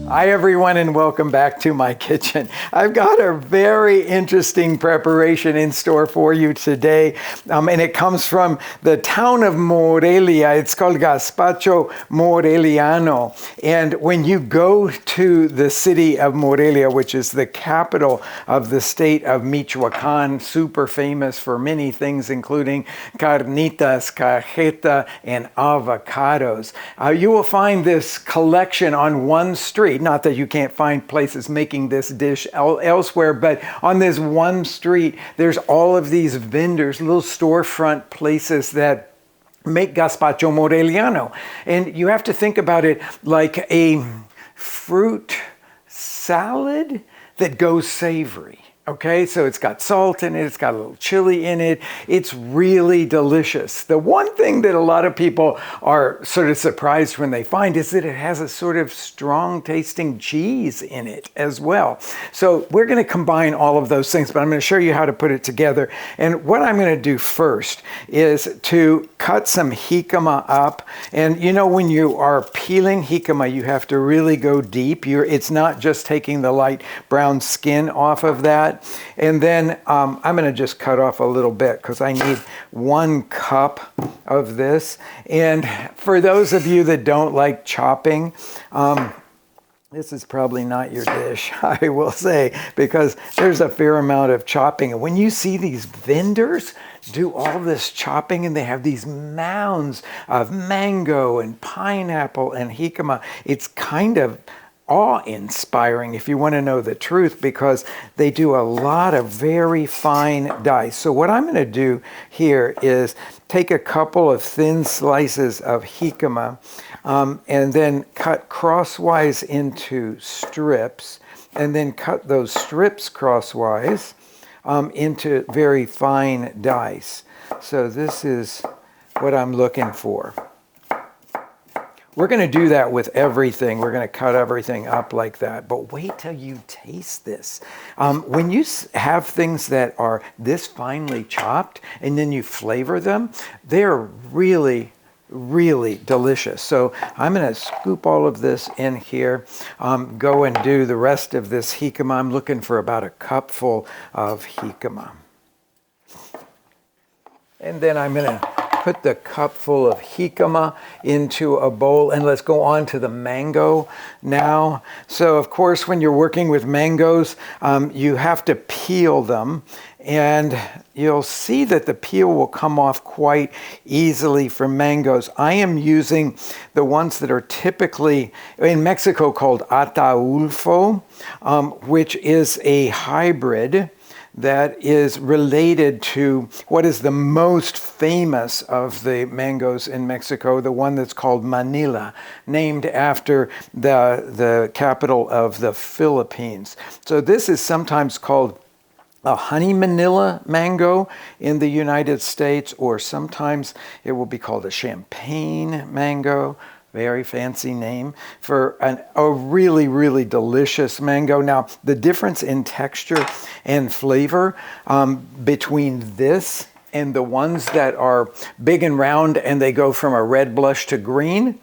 Hi everyone and welcome back to my kitchen. I've got a very interesting preparation in store for you today, and it comes from the town of Morelia. It's called Gaspacho Moreliano, and when you go to the city of Morelia, which is the capital of the state of Michoacan, super famous for many things including carnitas, cajeta, and avocados, you will find this collection on one street. Not that you can't find places making this dish elsewhere, but on this one street, there's all of these vendors, little storefront places that make Gaspacho Moreliano. And you have to think about it like a fruit salad that goes savory. Okay, so it's got salt in it, it's got a little chili in it. It's really delicious. The one thing that a lot of people are sort of surprised when they find is that it has a sort of strong tasting cheese in it as well. So we're going to combine all of those things, but I'm going to show you how to put it together. And what I'm going to do first is to cut some jicama up. And you know, when you are peeling jicama, you have to really go deep. It's not just taking the light brown skin off of that. And then I'm going to just cut off a little bit because I need 1 cup of this. And for those of you that don't like chopping, this is probably not your dish, I will say, because there's a fair amount of chopping. And when you see these vendors do all this chopping and they have these mounds of mango and pineapple and jicama, it's kind of awe-inspiring if you want to know the truth, because they do a lot of very fine dice. So what I'm going to do here is take a couple of thin slices of jicama and then cut crosswise into strips, and then cut those strips crosswise into very fine dice. So this is what I'm looking for. We're going to do that with everything. We're going to cut everything up like that. But wait till you taste this. When you have things that are this finely chopped and then you flavor them, they're really, really delicious. So I'm going to scoop all of this in here, go and do the rest of this jicama. I'm looking for about a cupful of jicama. And then I'm going to put the cupful of jicama into a bowl, and let's go on to the mango now. So of course, when you're working with mangoes, you have to peel them, and you'll see that the peel will come off quite easily from mangoes. I am using the ones that are typically in Mexico called Ataulfo, which is a hybrid that is related to what is the most famous of the mangoes in Mexico, the one that's called Manila, named after the capital of the Philippines. So this is sometimes called a honey Manila mango in the United States, or sometimes it will be called a champagne mango. Very fancy name for a really, really delicious mango. Now, the difference in texture and flavor between this and the ones that are big and round and they go from a red blush to green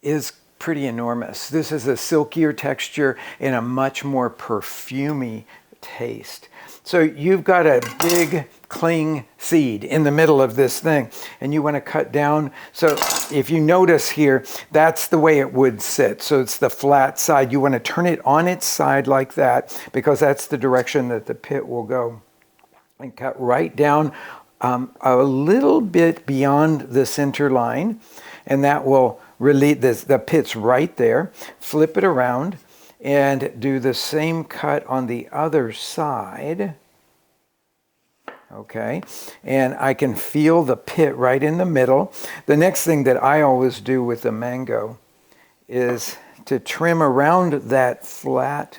is pretty enormous. This is a silkier texture and a much more perfumey taste. So you've got a big cling seed in the middle of this thing, and you want to cut down. So if you notice here, that's the way it would sit. So it's the flat side. You want to turn it on its side like that, because that's the direction that the pit will go. And cut right down a little bit beyond the center line, and that will relieve this. The pit's right there. Flip it around and do the same cut on the other side. Okay, and I can feel the pit right in the middle. The next thing that I always do with the mango is to trim around that flat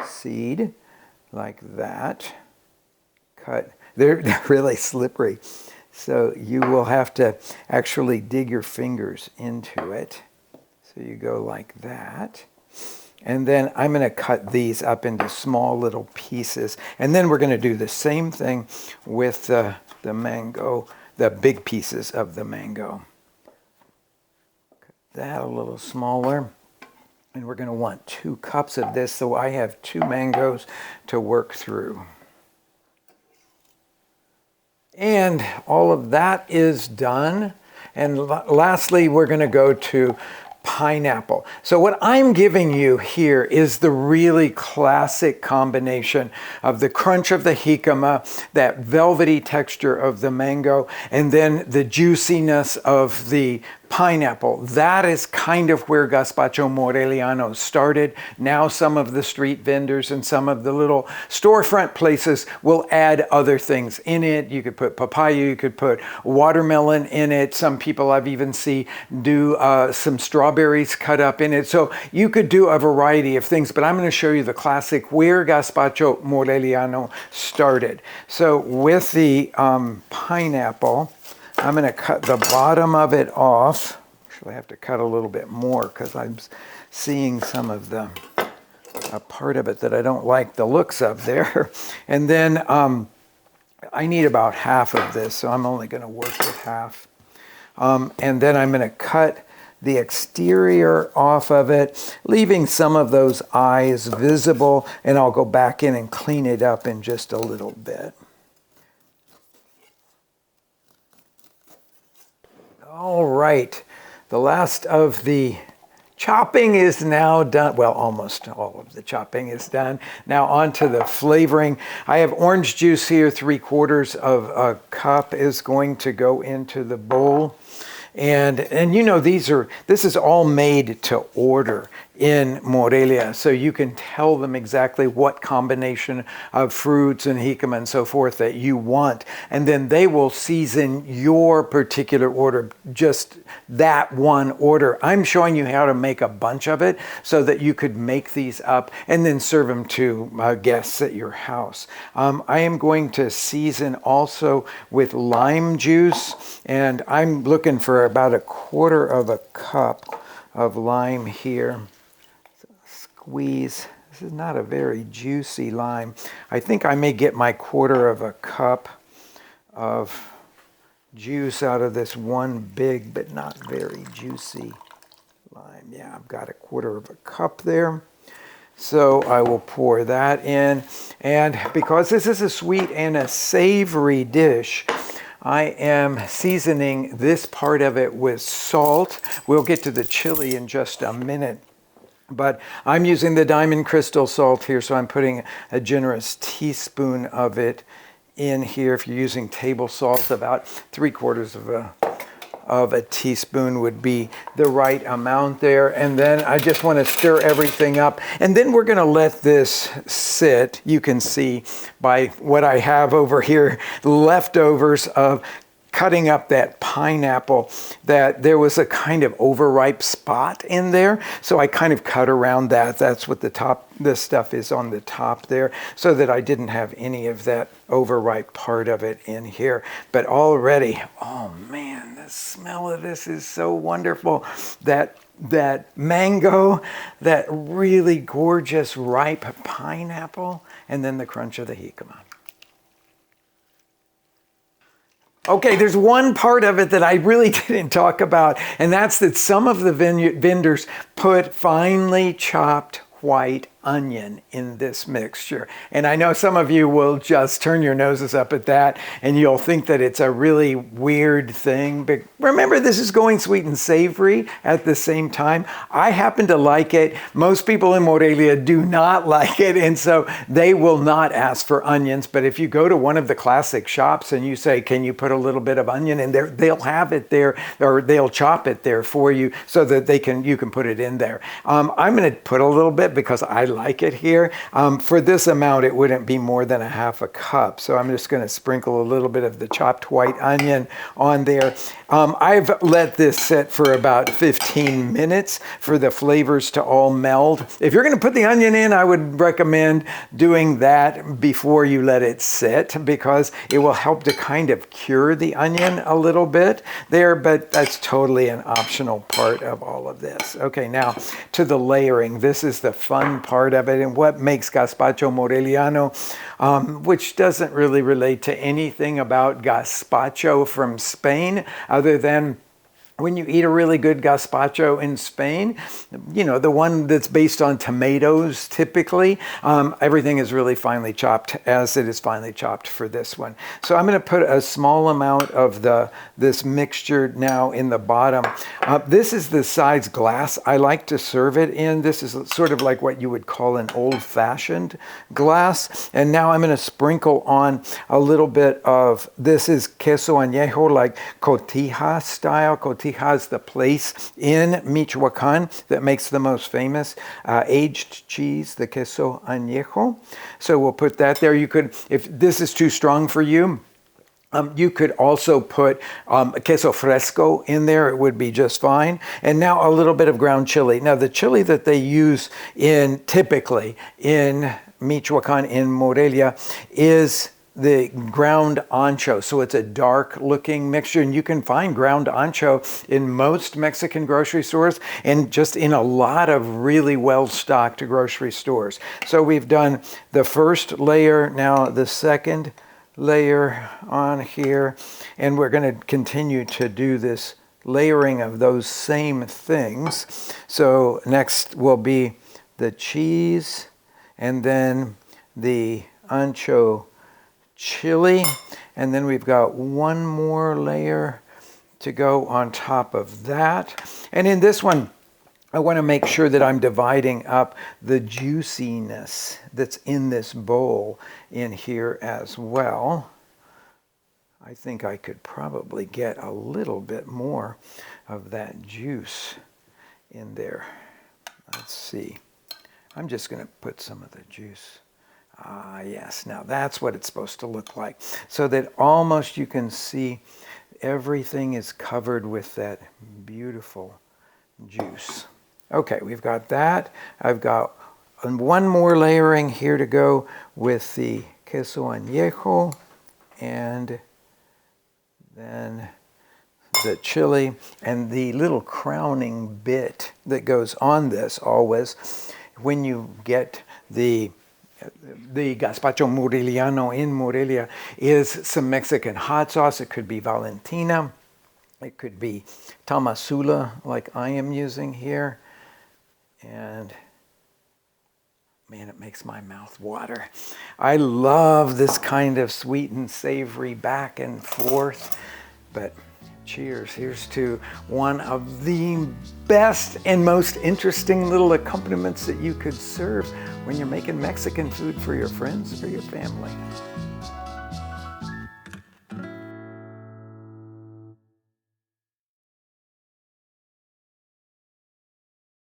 seed like that. Cut. They're really slippery, so you will have to actually dig your fingers into it. So you go like that. And then I'm going to cut these up into small little pieces. And then we're going to do the same thing with the mango, the big pieces of the mango. Cut that a little smaller. And we're going to want 2 cups of this, so I have 2 mangoes to work through. And all of that is done. And lastly, we're going to go to pineapple. So what I'm giving you here is the really classic combination of the crunch of the jicama, that velvety texture of the mango, and then the juiciness of the pineapple. That is kind of where Gaspacho Moreliano started. Now some of the street vendors and some of the little storefront places will add other things in it. You could put papaya, you could put watermelon in it. Some people I've even seen do some strawberries cut up in it. So you could do a variety of things, but I'm going to show you the classic where Gaspacho Moreliano started. So with the pineapple, I'm going to cut the bottom of it off. Actually, I have to cut a little bit more because I'm seeing some of the a part of it that I don't like the looks of there. And then I need about half of this, so I'm only going to work with half. And then I'm going to cut the exterior off of it, leaving some of those eyes visible, and I'll go back in and clean it up in just a little bit. All right, the last of the chopping is now done. Well, almost all of the chopping is done. Now on to the flavoring. I have orange juice here, 3/4 of a cup is going to go into the bowl. And you know, this is all made to order in Morelia, so you can tell them exactly what combination of fruits and jicama and so forth that you want, and then they will season your particular order, just that one order. I'm showing you how to make a bunch of it so that you could make these up and then serve them to guests at your house. I am going to season also with lime juice, and I'm looking for about 1/4 of a cup of lime here. Squeeze. This is not a very juicy lime. I think I may get my 1/4 of a cup of juice out of this one big but not very juicy lime. Yeah, I've got 1/4 of a cup there. So I will pour that in. And because this is a sweet and a savory dish, I am seasoning this part of it with salt. We'll get to the chili in just a minute. But I'm using the diamond crystal salt here, so I'm putting a generous teaspoon of it in here. If you're using table salt, about 3/4 of a teaspoon would be the right amount there. And then I just want to stir everything up. And then we're going to let this sit. You can see by what I have over here, leftovers of cutting up that pineapple, that there was a kind of overripe spot in there. So I kind of cut around that. That's what this stuff is on the top there, so that I didn't have any of that overripe part of it in here. But already, oh man, the smell of this is so wonderful. That mango, that really gorgeous ripe pineapple, and then the crunch of the jicama. Okay, there's one part of it that I really didn't talk about, and that's that some of the vendors put finely chopped white onion in this mixture. And I know some of you will just turn your noses up at that and you'll think that it's a really weird thing. But remember, this is going sweet and savory at the same time. I happen to like it. Most people in Morelia do not like it, and so they will not ask for onions. But if you go to one of the classic shops and you say, can you put a little bit of onion in there, they'll have it there, or they'll chop it there for you so that you can put it in there. I'm going to put a little bit because I like it here. For this amount, it wouldn't be more than 1/2 cup. So I'm just going to sprinkle a little bit of the chopped white onion on there. I've let this sit for about 15 minutes for the flavors to all meld. If you're going to put the onion in, I would recommend doing that before you let it sit, because it will help to kind of cure the onion a little bit there, but that's totally an optional part of all of this. Okay, now to the layering. This is the fun part of it, and what makes Gaspacho Moreliano, which doesn't really relate to anything about gazpacho from Spain, other than when you eat a really good gazpacho in Spain, you know, the one that's based on tomatoes typically, everything is really finely chopped as it is finely chopped for this one. So I'm going to put a small amount of this mixture now in the bottom. This is the size glass I like to serve it in. This is sort of like what you would call an old-fashioned glass. And now I'm going to sprinkle on a little bit of, this is queso añejo, like cotija style. Cotija is the place in Michoacan that makes the most famous aged cheese, the queso añejo. So we'll put that there. You could, if this is too strong for you, you could also put queso fresco in there. It would be just fine. And now a little bit of ground chili. Now the chili that they use typically in Michoacan, in Morelia, is the ground ancho. So it's a dark looking mixture, and you can find ground ancho in most Mexican grocery stores and just in a lot of really well stocked grocery stores. So we've done the first layer, now the second layer on here, and we're going to continue to do this layering of those same things. So next will be the cheese, and then the ancho chili, and then we've got one more layer to go on top of that. And in this one, I want to make sure that I'm dividing up the juiciness that's in this bowl in here as well. I think I could probably get a little bit more of that juice in there. Let's see. I'm just going to put some of the juice. Ah, yes. Now that's what it's supposed to look like. So that almost you can see everything is covered with that beautiful juice. Okay, we've got that. I've got one more layering here to go with the queso añejo, and then the chili, and the little crowning bit that goes on this always when you get the Gaspacho Moreliano in Morelia is some Mexican hot sauce. It could be Valentina. It could be Tamazula, like I am using here. And man, it makes my mouth water. I love this kind of sweet and savory back and forth. But cheers. Here's to one of the best and most interesting little accompaniments that you could serve when you're making Mexican food for your friends or your family.